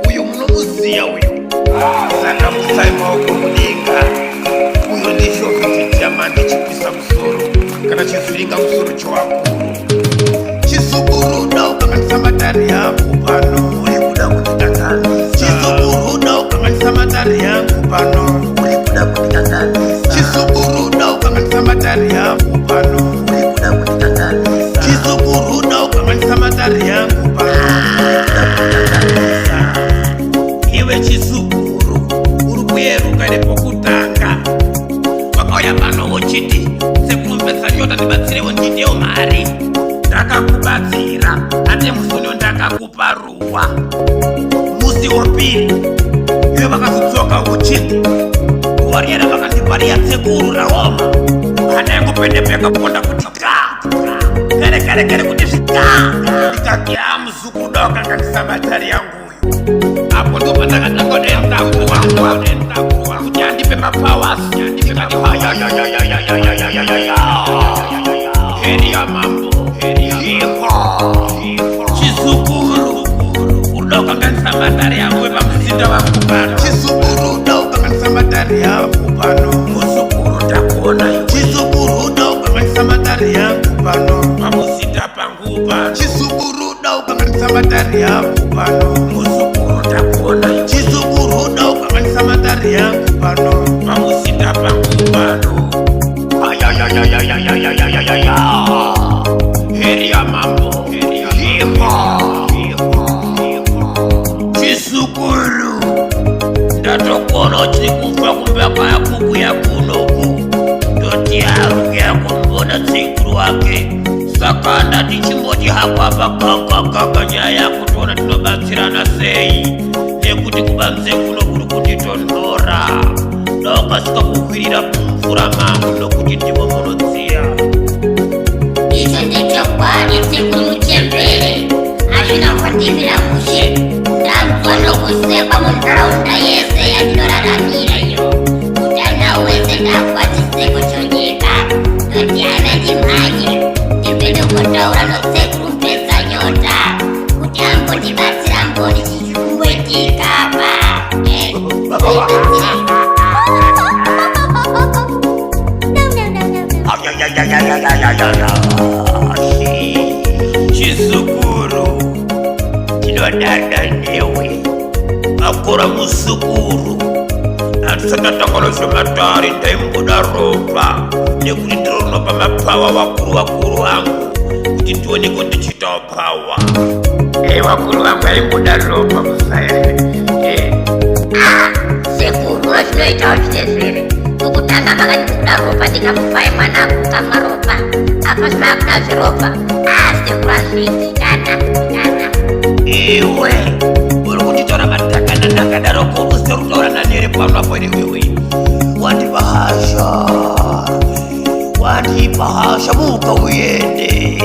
Uyu munomuziya uyu saka musaima wokumudenga uyo ndisho kuti diamandi chipisa musoro kana chivhiringa musoro chowakuru chisuburuda ukanganisa matari yangu pano uri kuda kutikanganisa chisuburuda ukanganisa matari yangu pano uri kuda kutikanganisa chisuburuda ukanganisa matari yangu pano uri kuda kutikanganisa chisuburuda ukanganisa matari yangu pano uri kuda kutikanganisa iwe chisukuru uri kuyeruka nepokutanga wakauya pano wochiti sekumbesa nyota ndibatsirewo nditewo mari ndakakubatsira ate musono ndakakupa ruwa musi wapiri iwe vakazodzoka uchiti ruwa riyana vakandibariya tsekuru raoma hana yangopendepeka kuonda kuti kare kuti zvika ndikagira muzukuru wakanganisa matari yanguyo apo ndo pandakatangodendakuwa kuti andipe mapowers heri ya mambo chizukuru uda ukanganisa matari yangu pamuzinda wangu pano chizukuru uda ukanganisa matari yangu pano muzukuru takuona chizukuru uda ukanganisa matari yangu pano pamuzinda pangu pano chizukuru uda ukanganisa matari yangu pano muzukuru takuona chizukuru uda ukanganisa matari yangu pano pamuzinda pangu pano heri ya mambo chisukuru ndatokona chiri kubva kumbaka yakuku yakunoku ndoti arukira kumbona tsikuru wake saka ndati chimboti hako apa kakakaka nyaya yakutoona tinobatsirana sei nekuti kubanze kuno kuri kutitondora ndakasika kukwirira kumvura mangu nokuti ndimo munodziya icho ndechokwadi tsikuru chembere azvina kundivira mushe ndamufano kusekwa munharaunda yese yatinoraramira iyo utana wese ndakwatise kuchonyika noti ana ndimhanye ndipende kundotaura notsekuru mpedza nyota kuti ambondibatsira mboni chichikumbwetikapa chisukuru chinodada newe akora musukuru atisakatanganosve matari ndaimbuda ropa nekuti ndiro rinopa mapawa vakuru vangu kuti ndioneko ndichitawo pawa vakuru vangu aimbuda ropa musaere sekuru vachinoitawo chitezvere ukutanga makandibuda ropa ndikamufai mwana akukamwa ropa apa zvimakuda zveropa sekuru azviitikana iwe uri kunditaura matakana ndakadaroko use rutaura nanere pano apo newewe wandipa hasha muka uyende